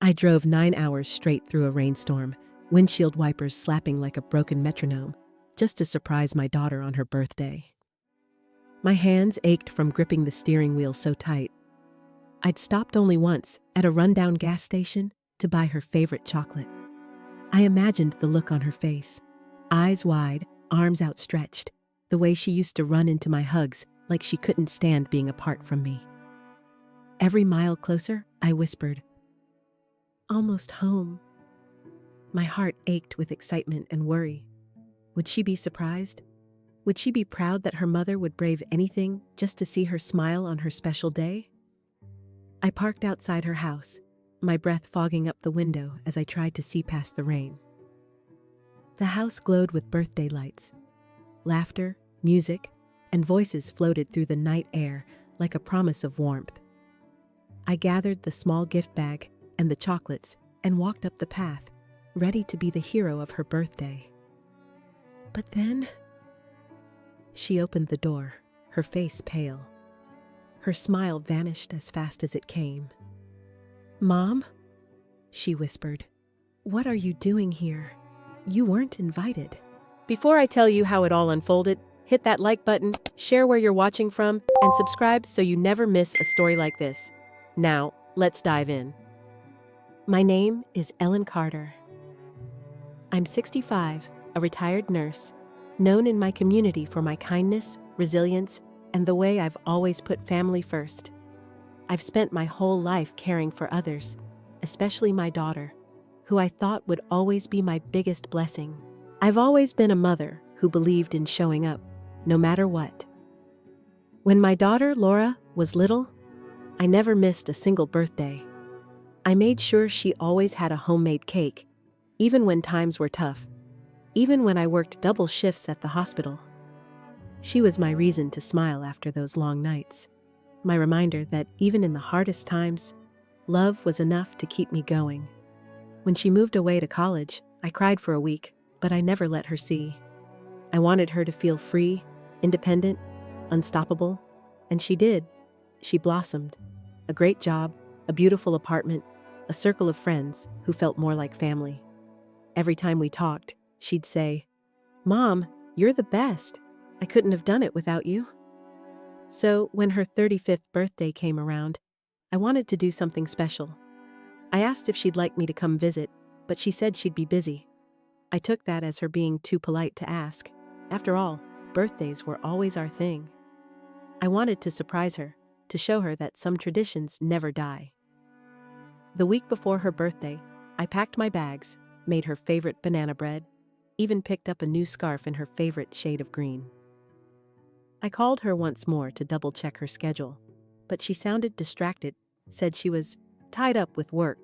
I drove 9 hours straight through a rainstorm, windshield wipers slapping like a broken metronome, just to surprise my daughter on her birthday. My hands ached from gripping the steering wheel so tight. I'd stopped only once, at a rundown gas station, to buy her favorite chocolate. I imagined the look on her face, eyes wide, arms outstretched, the way she used to run into my hugs like she couldn't stand being apart from me. Every mile closer, I whispered, "Almost home." My heart ached with excitement and worry. Would she be surprised? Would she be proud that her mother would brave anything just to see her smile on her special day? I parked outside her house, my breath fogging up the window as I tried to see past the rain. The house glowed with birthday lights. Laughter, music, and voices floated through the night air like a promise of warmth. I gathered the small gift bag and the chocolates and walked up the path, ready to be the hero of her birthday. But then, she opened the door, her face pale. Her smile vanished as fast as it came. "Mom?" she whispered. "What are you doing here? You weren't invited." Before I tell you how it all unfolded, hit that like button, share where you're watching from, and subscribe so you never miss a story like this. Now, let's dive in. My name is Ellen Carter. I'm 65, a retired nurse, known in my community for my kindness, resilience, and the way I've always put family first. I've spent my whole life caring for others, especially my daughter, who I thought would always be my biggest blessing. I've always been a mother who believed in showing up, no matter what. When my daughter, Laura, was little, I never missed a single birthday. I made sure she always had a homemade cake, even when times were tough, even when I worked double shifts at the hospital. She was my reason to smile after those long nights, my reminder that even in the hardest times, love was enough to keep me going. When she moved away to college, I cried for a week, but I never let her see. I wanted her to feel free, independent, unstoppable, and she did. She blossomed. A great job, a beautiful apartment, a circle of friends who felt more like family. Every time we talked, she'd say, "Mom, you're the best. I couldn't have done it without you." So when her 35th birthday came around, I wanted to do something special. I asked if she'd like me to come visit, but she said she'd be busy. I took that as her being too polite to ask. After all, birthdays were always our thing. I wanted to surprise her, to show her that some traditions never die. The week before her birthday, I packed my bags, made her favorite banana bread, even picked up a new scarf in her favorite shade of green. I called her once more to double-check her schedule, but she sounded distracted, said she was tied up with work.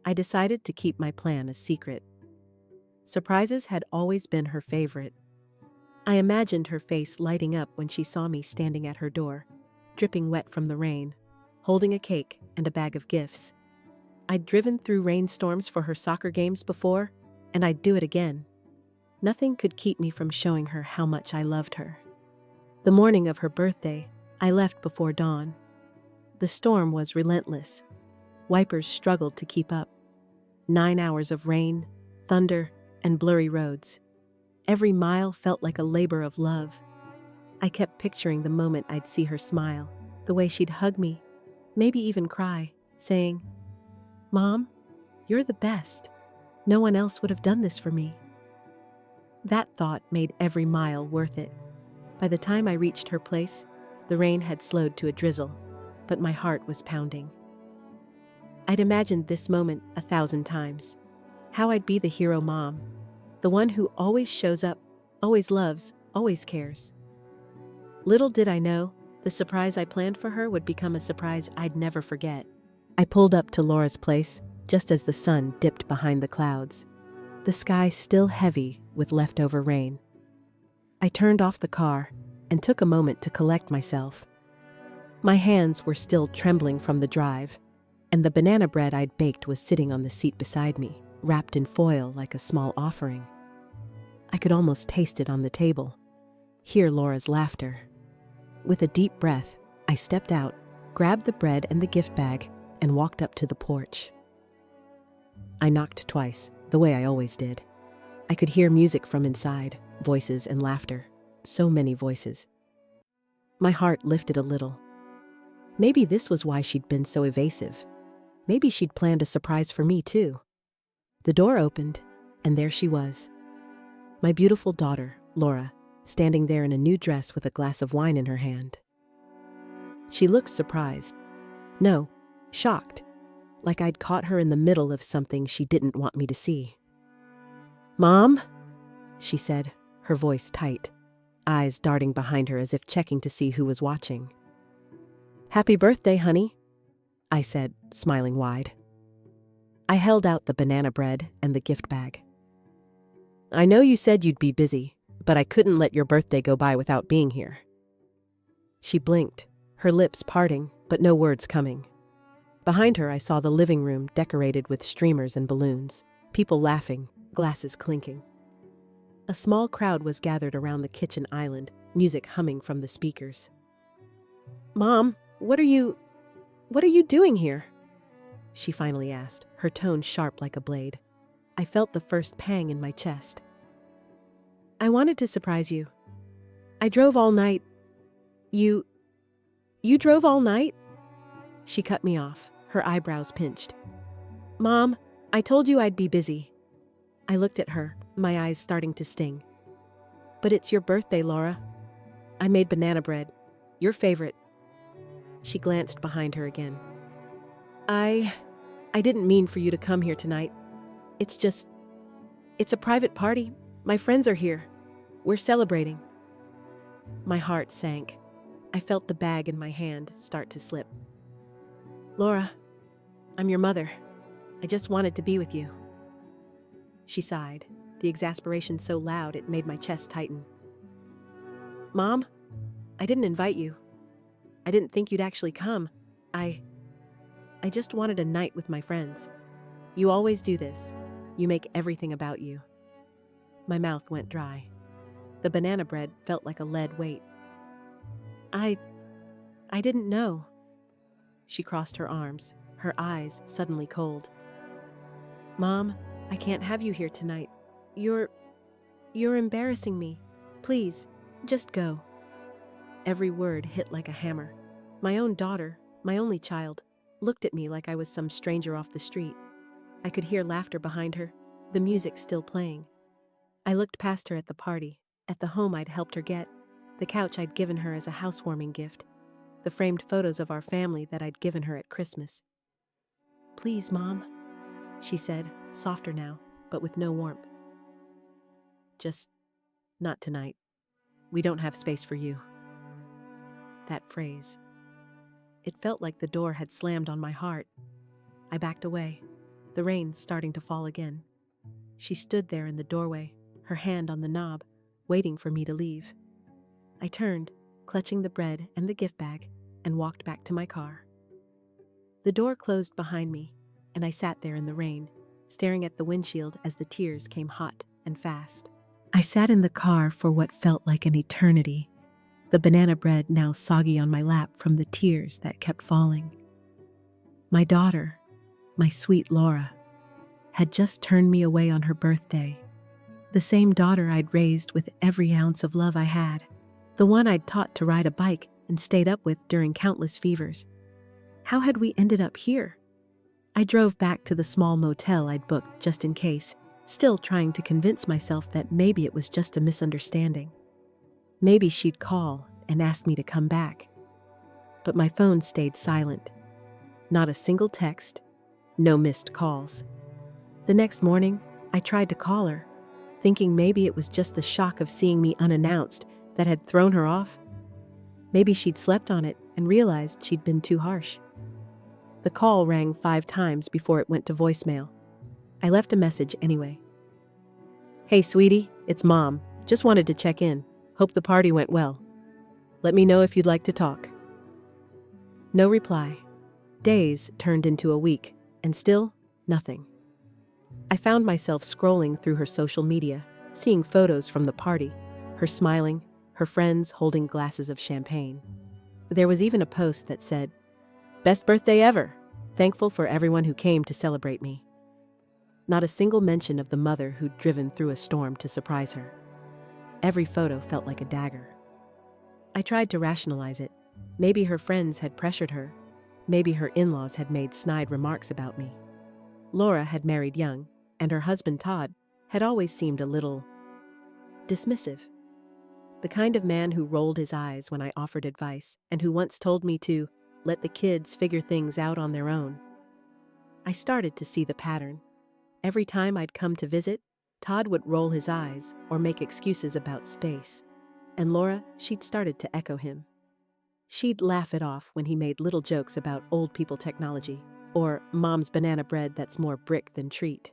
I decided to keep my plan a secret. Surprises had always been her favorite. I imagined her face lighting up when she saw me standing at her door, dripping wet from the rain, holding a cake and a bag of gifts. I'd driven through rainstorms for her soccer games before, and I'd do it again. Nothing could keep me from showing her how much I loved her. The morning of her birthday, I left before dawn. The storm was relentless. Wipers struggled to keep up. 9 hours of rain, thunder, and blurry roads. Every mile felt like a labor of love. I kept picturing the moment I'd see her smile, the way she'd hug me, maybe even cry, saying, "Mom, you're the best. No one else would have done this for me." That thought made every mile worth it. By the time I reached her place, the rain had slowed to a drizzle, but my heart was pounding. I'd imagined this moment 1,000 times. How I'd be the hero mom, the one who always shows up, always loves, always cares. Little did I know, the surprise I planned for her would become a surprise I'd never forget. I pulled up to Laura's place just as the sun dipped behind the clouds, the sky still heavy with leftover rain. I turned off the car and took a moment to collect myself. My hands were still trembling from the drive, and the banana bread I'd baked was sitting on the seat beside me, wrapped in foil like a small offering. I could almost taste it on the table, hear Laura's laughter. With a deep breath, I stepped out, grabbed the bread and the gift bag, and walked up to the porch. I knocked twice, the way I always did. I could hear music from inside, voices and laughter. So many voices. My heart lifted a little. Maybe this was why she'd been so evasive. Maybe she'd planned a surprise for me too. The door opened, and there she was. My beautiful daughter, Laura, standing there in a new dress with a glass of wine in her hand. She looked surprised. No, shocked. Like I'd caught her in the middle of something she didn't want me to see. "Mom?" she said, her voice tight, eyes darting behind her as if checking to see who was watching. "Happy birthday, honey," I said, smiling wide. I held out the banana bread and the gift bag. "I know you said you'd be busy, but I couldn't let your birthday go by without being here." She blinked, her lips parting, but no words coming. Behind her, I saw the living room decorated with streamers and balloons, people laughing, glasses clinking. A small crowd was gathered around the kitchen island, music humming from the speakers. "Mom, what are you doing here?" she finally asked, her tone sharp like a blade. I felt the first pang in my chest. "I wanted to surprise you. I drove all night." You drove all night?" She cut me off, her eyebrows pinched. "Mom, I told you I'd be busy." I looked at her, my eyes starting to sting. "But it's your birthday, Laura. I made banana bread. Your favorite." She glanced behind her again. I didn't mean for you to come here tonight. It's a private party. My friends are here. We're celebrating." My heart sank. I felt the bag in my hand start to slip. "Laura, I'm your mother. I just wanted to be with you." She sighed, the exasperation so loud it made my chest tighten. "Mom, I didn't invite you. I didn't think you'd actually come. I just wanted a night with my friends. You always do this. You make everything about you." My mouth went dry. The banana bread felt like a lead weight. I didn't know." She crossed her arms, her eyes suddenly cold. "Mom, I can't have you here tonight. You're embarrassing me. Please, just go." Every word hit like a hammer. My own daughter, my only child, looked at me like I was some stranger off the street. I could hear laughter behind her, the music still playing. I looked past her at the party, at the home I'd helped her get, the couch I'd given her as a housewarming gift, the framed photos of our family that I'd given her at Christmas. "Please, Mom," she said, softer now, but with no warmth. "Just not tonight. We don't have space for you." That phrase. It felt like the door had slammed on my heart. I backed away, the rain starting to fall again. She stood there in the doorway, her hand on the knob, waiting for me to leave. I turned, clutching the bread and the gift bag, and walked back to my car. The door closed behind me, and I sat there in the rain, staring at the windshield as the tears came hot and fast. I sat in the car for what felt like an eternity, the banana bread now soggy on my lap from the tears that kept falling. My daughter, my sweet Laura, had just turned me away on her birthday. The same daughter I'd raised with every ounce of love I had, the one I'd taught to ride a bike and stayed up with during countless fevers. How had we ended up here? I drove back to the small motel I'd booked just in case, still trying to convince myself that maybe it was just a misunderstanding. Maybe she'd call and ask me to come back. But my phone stayed silent. Not a single text, no missed calls. The next morning, I tried to call her, thinking maybe it was just the shock of seeing me unannounced that had thrown her off. Maybe she'd slept on it and realized she'd been too harsh. The call rang 5 times before it went to voicemail. I left a message anyway. "Hey, sweetie, it's Mom. Just wanted to check in. Hope the party went well. Let me know if you'd like to talk." No reply. Days turned into a week, and still nothing. I found myself scrolling through her social media, seeing photos from the party, her smiling, her friends holding glasses of champagne. There was even a post that said, "Best birthday ever. Thankful for everyone who came to celebrate me." Not a single mention of the mother who'd driven through a storm to surprise her. Every photo felt like a dagger. I tried to rationalize it. Maybe her friends had pressured her. Maybe her in-laws had made snide remarks about me. Laura had married young, and her husband Todd had always seemed a little dismissive. The kind of man who rolled his eyes when I offered advice and who once told me to let the kids figure things out on their own. I started to see the pattern. Every time I'd come to visit, Todd would roll his eyes or make excuses about space. And Laura, she'd started to echo him. She'd laugh it off when he made little jokes about old people technology or mom's banana bread that's more brick than treat.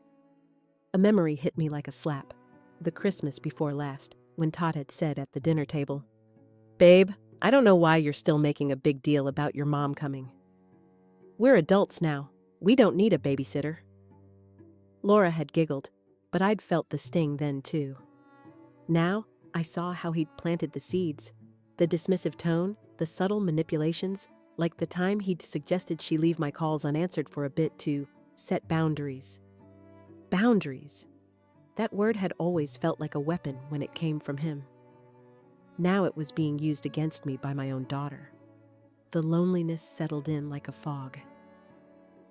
A memory hit me like a slap. The Christmas before last, when Todd had said at the dinner table, "Babe, I don't know why you're still making a big deal about your mom coming. We're adults now. We don't need a babysitter." Laura had giggled, but I'd felt the sting then too. Now, I saw how he'd planted the seeds, the dismissive tone, the subtle manipulations, like the time he'd suggested she leave my calls unanswered for a bit to set boundaries. Boundaries. That word had always felt like a weapon when it came from him. Now it was being used against me by my own daughter. The loneliness settled in like a fog.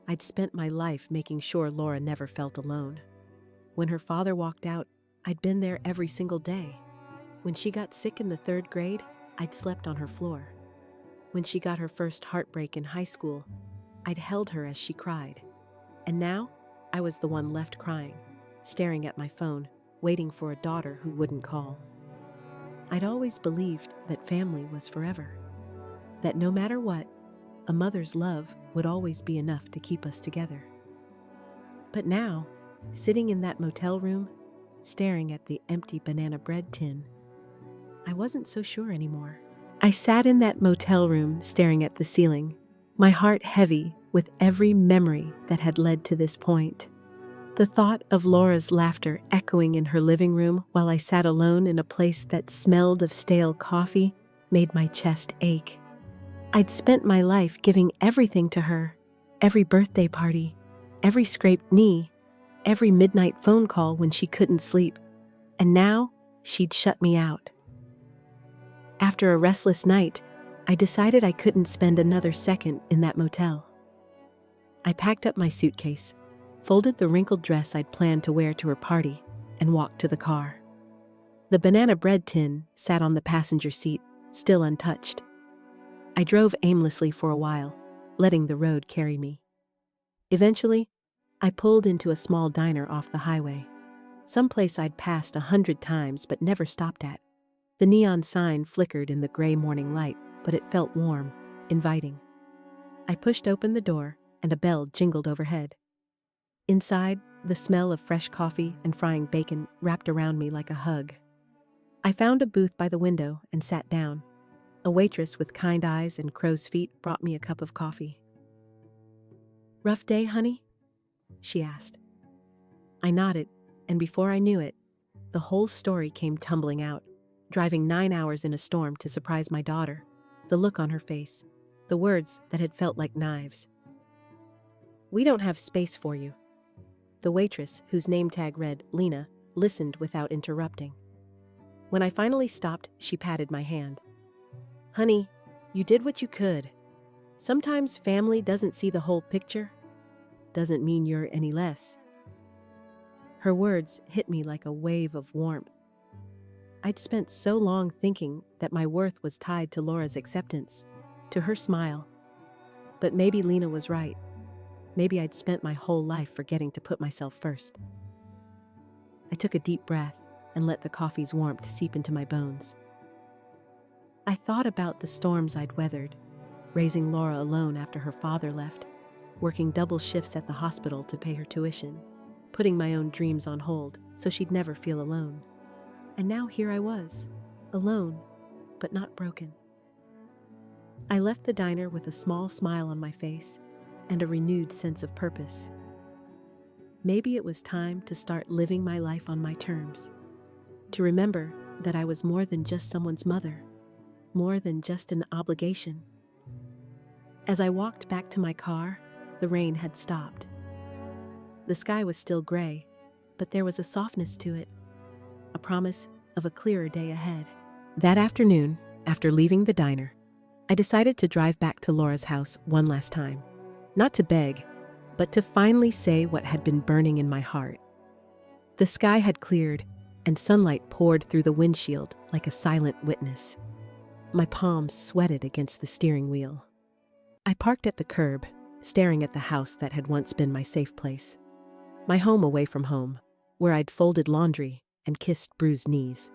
I'd spent my life making sure Laura never felt alone. When her father walked out, I'd been there every single day. When she got sick in the 3rd grade, I'd slept on her floor. When she got her first heartbreak in high school, I'd held her as she cried. And now, I was the one left crying, staring at my phone, waiting for a daughter who wouldn't call. I'd always believed that family was forever. That no matter what, a mother's love would always be enough to keep us together. But now, sitting in that motel room, staring at the empty banana bread tin, I wasn't so sure anymore. I sat in that motel room staring at the ceiling, my heart heavy with every memory that had led to this point. The thought of Laura's laughter echoing in her living room while I sat alone in a place that smelled of stale coffee made my chest ache. I'd spent my life giving everything to her, every birthday party, every scraped knee, every midnight phone call when she couldn't sleep, and now she'd shut me out. After a restless night, I decided I couldn't spend another second in that motel. I packed up my suitcase, folded the wrinkled dress I'd planned to wear to her party, and walked to the car. The banana bread tin sat on the passenger seat, still untouched. I drove aimlessly for a while, letting the road carry me. Eventually, I pulled into a small diner off the highway, someplace I'd passed 100 times but never stopped at. The neon sign flickered in the gray morning light, but it felt warm, inviting. I pushed open the door, and a bell jingled overhead. Inside, the smell of fresh coffee and frying bacon wrapped around me like a hug. I found a booth by the window and sat down. A waitress with kind eyes and crow's feet brought me a cup of coffee. "Rough day, honey?" she asked. I nodded, and before I knew it, the whole story came tumbling out. Driving 9 hours in a storm to surprise my daughter, the look on her face, the words that had felt like knives. "We don't have space for you." The waitress, whose name tag read Lena, listened without interrupting. When I finally stopped, she patted my hand. "Honey, you did what you could. Sometimes family doesn't see the whole picture. Doesn't mean you're any less." Her words hit me like a wave of warmth. I'd spent so long thinking that my worth was tied to Laura's acceptance, to her smile. But maybe Lena was right. Maybe I'd spent my whole life forgetting to put myself first. I took a deep breath and let the coffee's warmth seep into my bones. I thought about the storms I'd weathered, raising Laura alone after her father left, working double shifts at the hospital to pay her tuition, putting my own dreams on hold so she'd never feel alone. And now here I was, alone, but not broken. I left the diner with a small smile on my face and a renewed sense of purpose. Maybe it was time to start living my life on my terms, to remember that I was more than just someone's mother, more than just an obligation. As I walked back to my car, the rain had stopped. The sky was still gray, but there was a softness to it, a promise of a clearer day ahead. That afternoon, after leaving the diner, I decided to drive back to Laura's house one last time. Not to beg, but to finally say what had been burning in my heart. The sky had cleared, and sunlight poured through the windshield like a silent witness. My palms sweated against the steering wheel. I parked at the curb, staring at the house that had once been my safe place. My home away from home, where I'd folded laundry and kissed bruised knees.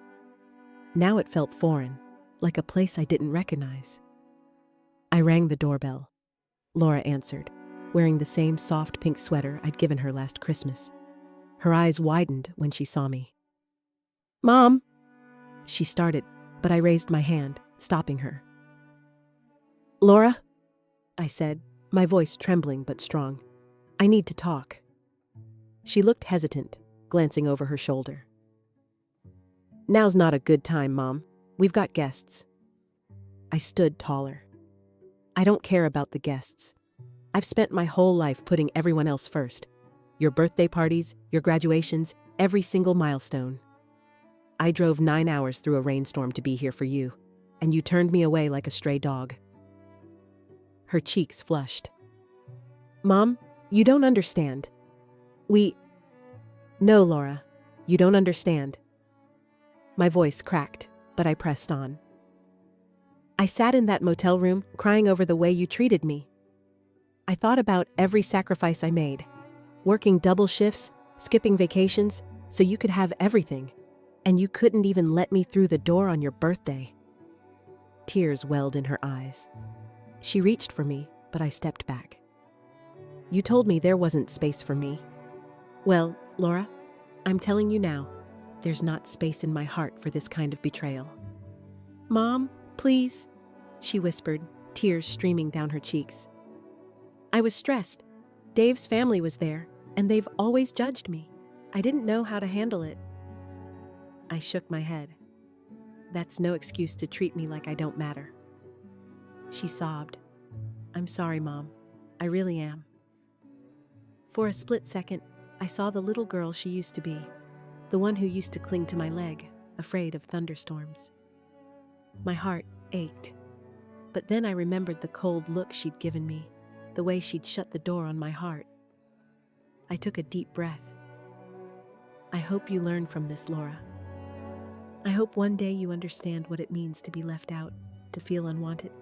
Now it felt foreign, like a place I didn't recognize. I rang the doorbell. Laura answered, wearing the same soft pink sweater I'd given her last Christmas. Her eyes widened when she saw me. "Mom!" She started, but I raised my hand, stopping her. "Laura?" I said, my voice trembling but strong. "I need to talk." She looked hesitant, glancing over her shoulder. "Now's not a good time, Mom. We've got guests." I stood taller. "I don't care about the guests. I've spent my whole life putting everyone else first. Your birthday parties, your graduations, every single milestone. I drove 9 hours through a rainstorm to be here for you, and you turned me away like a stray dog." Her cheeks flushed. "Mom, you don't understand. No, Laura, you don't understand." My voice cracked, but I pressed on. "I sat in that motel room, crying over the way you treated me. I thought about every sacrifice I made, working double shifts, skipping vacations, so you could have everything, and you couldn't even let me through the door on your birthday." Tears welled in her eyes. She reached for me, but I stepped back. "You told me there wasn't space for me. Well, Laura, I'm telling you now, there's not space in my heart for this kind of betrayal." "Mom, please," she whispered, tears streaming down her cheeks. "I was stressed. Dave's family was there, and they've always judged me. I didn't know how to handle it." I shook my head. "That's no excuse to treat me like I don't matter." She sobbed. "I'm sorry, Mom. I really am." For a split second, I saw the little girl she used to be, the one who used to cling to my leg, afraid of thunderstorms. My heart ached. But then I remembered the cold look she'd given me, the way she'd shut the door on my heart. I took a deep breath. "I hope you learn from this, Laura. I hope one day you understand what it means to be left out, to feel unwanted,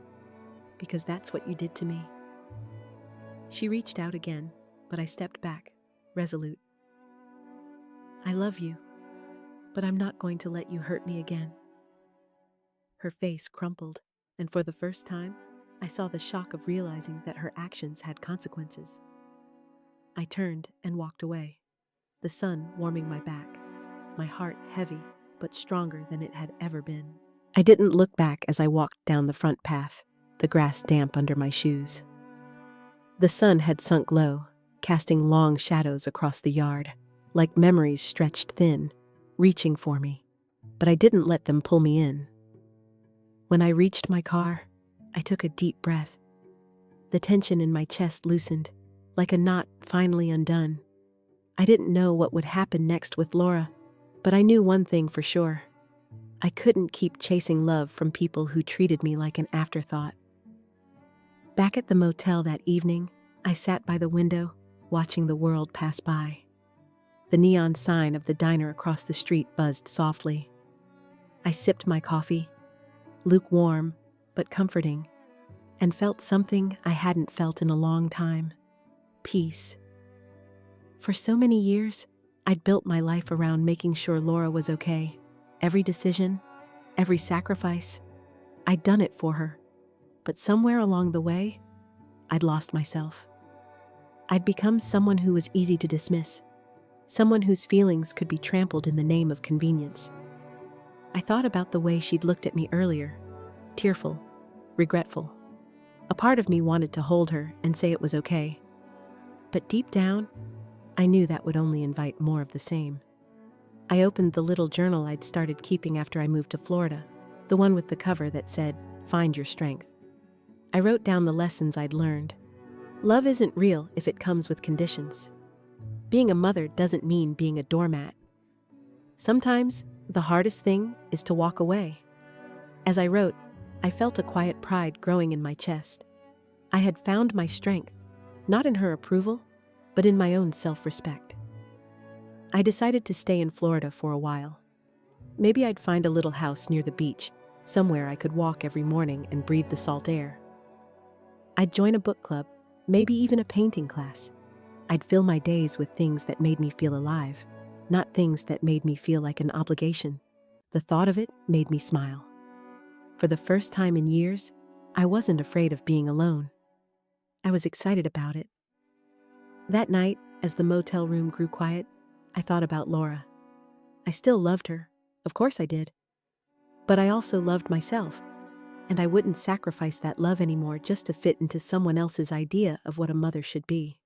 because that's what you did to me." She reached out again, but I stepped back, resolute. "I love you, but I'm not going to let you hurt me again." Her face crumpled, and for the first time, I saw the shock of realizing that her actions had consequences. I turned and walked away, the sun warming my back, my heart heavy but stronger than it had ever been. I didn't look back as I walked down the front path, the grass damp under my shoes. The sun had sunk low, casting long shadows across the yard, like memories stretched thin, reaching for me, but I didn't let them pull me in. When I reached my car, I took a deep breath. The tension in my chest loosened, like a knot finally undone. I didn't know what would happen next with Laura, but I knew one thing for sure. I couldn't keep chasing love from people who treated me like an afterthought. Back at the motel that evening, I sat by the window, watching the world pass by. The neon sign of the diner across the street buzzed softly. I sipped my coffee, lukewarm but comforting, and felt something I hadn't felt in a long time: peace. For so many years, I'd built my life around making sure Laura was okay. Every decision, every sacrifice, I'd done it for her. But somewhere along the way, I'd lost myself. I'd become someone who was easy to dismiss, someone whose feelings could be trampled in the name of convenience. I thought about the way she'd looked at me earlier, tearful, regretful. A part of me wanted to hold her and say it was okay. But deep down, I knew that would only invite more of the same. I opened the little journal I'd started keeping after I moved to Florida, the one with the cover that said, "Find your strength." I wrote down the lessons I'd learned. Love isn't real if it comes with conditions. Being a mother doesn't mean being a doormat. Sometimes, the hardest thing is to walk away. As I wrote, I felt a quiet pride growing in my chest. I had found my strength, not in her approval, but in my own self-respect. I decided to stay in Florida for a while. Maybe I'd find a little house near the beach, somewhere I could walk every morning and breathe the salt air. I'd join a book club, maybe even a painting class. I'd fill my days with things that made me feel alive, not things that made me feel like an obligation. The thought of it made me smile. For the first time in years, I wasn't afraid of being alone. I was excited about it. That night, as the motel room grew quiet, I thought about Laura. I still loved her, of course I did. But I also loved myself, and I wouldn't sacrifice that love anymore just to fit into someone else's idea of what a mother should be.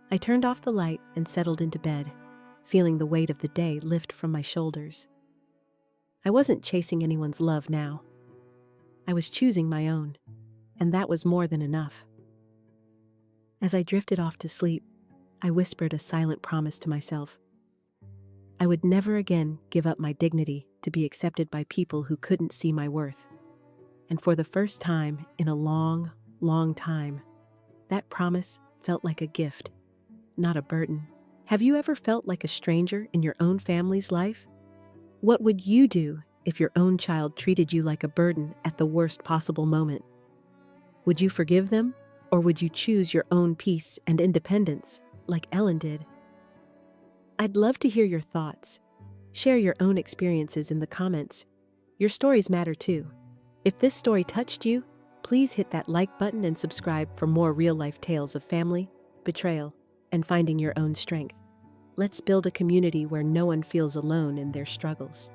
I turned off the light and settled into bed, feeling the weight of the day lift from my shoulders. I wasn't chasing anyone's love now. I was choosing my own, and that was more than enough. As I drifted off to sleep, I whispered a silent promise to myself. I would never again give up my dignity to be accepted by people who couldn't see my worth. And for the first time in a long, long time, that promise felt like a gift, not a burden. Have you ever felt like a stranger in your own family's life? What would you do if your own child treated you like a burden at the worst possible moment? Would you forgive them, or would you choose your own peace and independence, like Ellen did? I'd love to hear your thoughts. Share your own experiences in the comments. Your stories matter too. If this story touched you, please hit that like button and subscribe for more real-life tales of family, betrayal, and finding your own strength. Let's build a community where no one feels alone in their struggles.